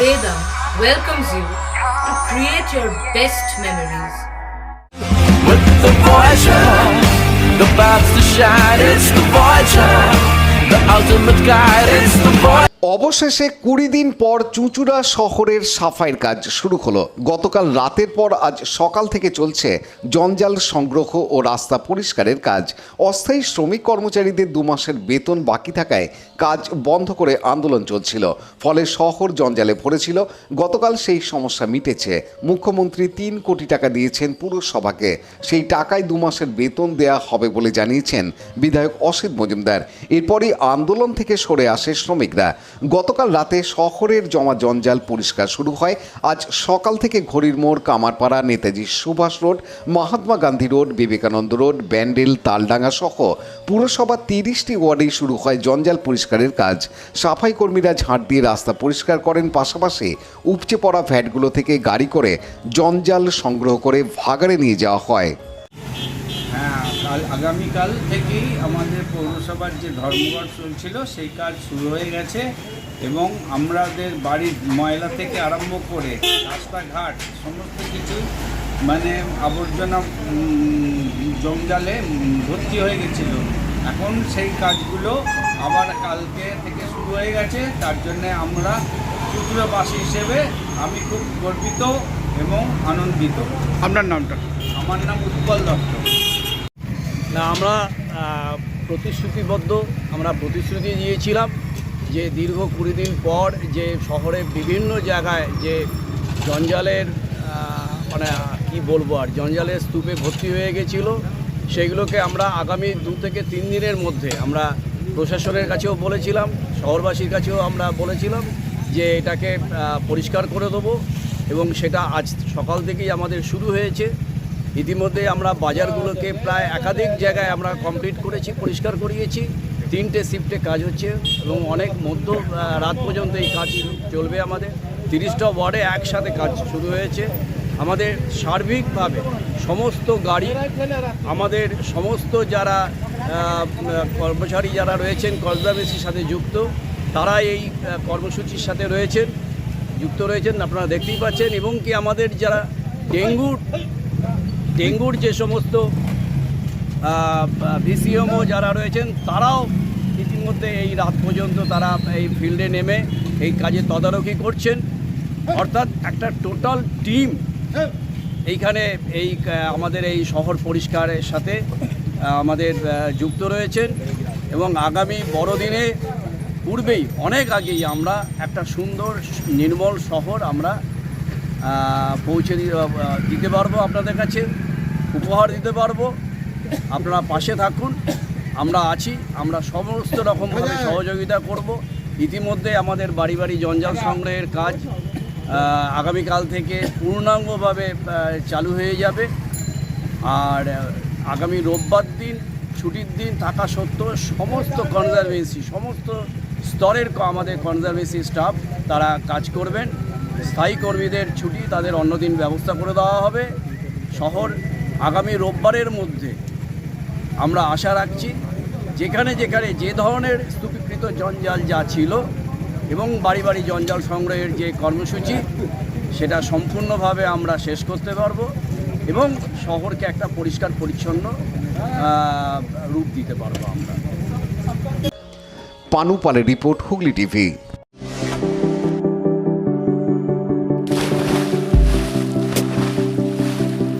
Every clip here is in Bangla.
Vedam welcomes you to create your best memories. With the Voyager, the paths to shine, it's the Voyager, the ultimate guide, it's the Voyager. অবশেষে 20 দিন পর চুঁচুড়া শহরের সাফাইয়ের কাজ শুরু হলো। গতকাল রাতের পর আজ সকাল থেকে চলছে জঞ্জাল সংগ্রহ ও রাস্তা পরিষ্কারের কাজ। অস্থায়ী শ্রমিক কর্মচারীদের 2 মাসের বেতন বাকি থাকায় কাজ বন্ধ করে আন্দোলন চলছিল, ফলে শহর জঞ্জালে ভরেছিল। গতকাল সেই সমস্যা মিটেছে। মুখ্যমন্ত্রী 3 কোটি টাকা দিয়েছেন পুরসভাকে, সেই টাকায় 2 মাসের বেতন দেয়া হবে বলে জানিয়েছেন বিধায়ক অসিত মজুমদার। এরপরই আন্দোলন থেকে সরে আসে শ্রমিকরা। গতকাল রাতে শহরের জমা জঞ্জাল পরিষ্কার শুরু হয়। আজ সকাল থেকে ঘড়ির মোড়, Kamarpara, Netaji Subhash road, Mahatma Gandhi road, Vivekananda road, Bandel, Taldanga সহ পুরসভার 30টি ওয়ার্ডেই শুরু হয় জঞ্জাল পরিষ্কারের কাজ। সাফাই কর্মীরা ঝাঁট দিয়ে রাস্তা পরিষ্কার করেন, পাশাপাশি উপচে পড়া ভ্যাটগুলো থেকে গাড়ি করে জঞ্জাল সংগ্রহ করে ভাগাড়ে নিয়ে যাওয়া হয়। আগামীকাল থেকেই আমাদের পৌরসভার যে ধর্মঘট চলছিল সেই কাজ শুরু হয়ে গেছে এবং আমাদের বাড়ির ময়লা থেকে আরম্ভ করে রাস্তাঘাট সমস্ত কিছু মানে আবর্জনা জঞ্জালে ভর্তি হয়ে গেছিল। এখন সেই কাজগুলো আবার কালকে থেকে শুরু হয়ে গেছে। তার জন্যে আমরা চুঁচুড়াবাসী হিসেবে আমি খুব গর্বিত এবং আনন্দিত। আপনার নামটা? আমার নাম উৎপল দত্ত। না, আমরা প্রতিশ্রুতিবদ্ধ, আমরা প্রতিশ্রুতি দিয়েছিলাম যে দীর্ঘ 20 দিন পর যে শহরে বিভিন্ন জায়গায় যে জঞ্জালের মানে কি বলবো আর জঞ্জালের স্তূপে ভর্তি হয়ে গেছিলো, সেগুলোকে আমরা আগামী 2 থেকে 3 দিনের মধ্যে আমরা প্রশাসনের কাছেও বলেছিলাম, শহরবাসীর কাছেও আমরা বলেছিলাম যে এটাকে পরিষ্কার করে দেবো এবং সেটা আজ সকাল থেকেই আমাদের শুরু হয়েছে। ইতিমধ্যে আমরা বাজারগুলোকে প্রায় একাধিক জায়গায় আমরা কমপ্লিট করেছি, পরিষ্কার করিয়েছি। 3টে শিফটে কাজ হচ্ছে এবং অনেক মধ্য রাত পর্যন্ত এই কাজ চলবে। আমাদের 30টা ওয়ার্ডে একসাথে কাজ শুরু হয়েছে। আমাদের সার্বিকভাবে সমস্ত গাড়ি, আমাদের সমস্ত যারা কর্মচারী যারা রয়েছেন কনজারভেন্সির সাথে যুক্ত, তারা এই কর্মসূচির সাথে যুক্ত রয়েছেন, আপনারা দেখতেই পাচ্ছেন। এবং কি আমাদের যারা ডেঙ্গুর যে সমস্ত ভিসিএমও যারা রয়েছেন, তারাও ইতিমধ্যে এই রাত পর্যন্ত তারা এই ফিল্ডে নেমে এই কাজে তদারকি করছেন। অর্থাৎ একটা টোটাল টিম এইখানে এই আমাদের এই শহর পরিষ্কারের সাথে আমাদের যুক্ত রয়েছেন এবং আগামী বড়দিনে পূর্বেই অনেক আগেই আমরা একটা সুন্দর নির্মল শহর আমরা পৌঁছে দিতে পারবো, আপনাদের কাছে উপহার দিতে পারবো। আপনারা পাশে থাকুন, আমরা আছি, আমরা সমস্ত রকমভাবে সহযোগিতা করব। ইতিমধ্যে আমাদের বাড়ি বাড়ি জঞ্জাল সংগ্রহের কাজ আগামীকাল থেকে পূর্ণাঙ্গভাবে চালু হয়ে যাবে। আর আগামী রোববার দিন ছুটির দিন থাকা সত্ত্বেও সমস্ত কনজারভেন্সি, সমস্ত স্তরের আমাদের কনজারভেন্সি স্টাফ তারা কাজ করবেন। স্থায়ী কর্মীদের ছুটি, তাদের অন্যদিন ব্যবস্থা করে দেওয়া হবে। শহর আগামী রোববারের মধ্যে আমরা আশা রাখছি যেখানে যেখানে যে ধরনের স্তূপীকৃত জঞ্জাল যা ছিল এবং বাড়ি বাড়ি জঞ্জাল সংগ্রহের যে কর্মসূচি, সেটা সম্পূর্ণভাবে আমরা শেষ করতে পারবো এবং শহরকে একটা পরিষ্কার পরিচ্ছন্ন রূপ দিতে পারবো আমরা। পানু পালের report, Hooghly TV.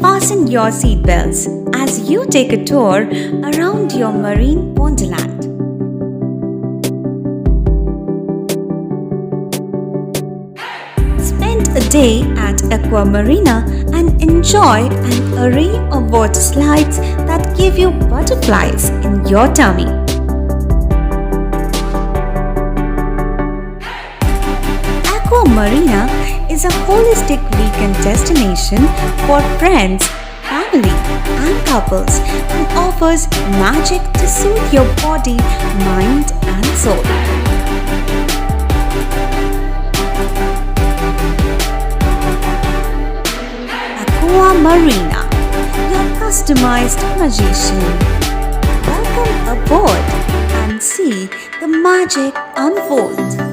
Fasten your seatbelts as you take a tour around your marine wonderland. Spend a day at Aqua Marina and enjoy an array of water slides that give you butterflies in your tummy. Aqua Marina is a holistic weekend destination for friends, family, and couples and offers magic to soothe your body, mind, and soul. Aqua Marina, your customized magician. Welcome aboard and see the magic unfold.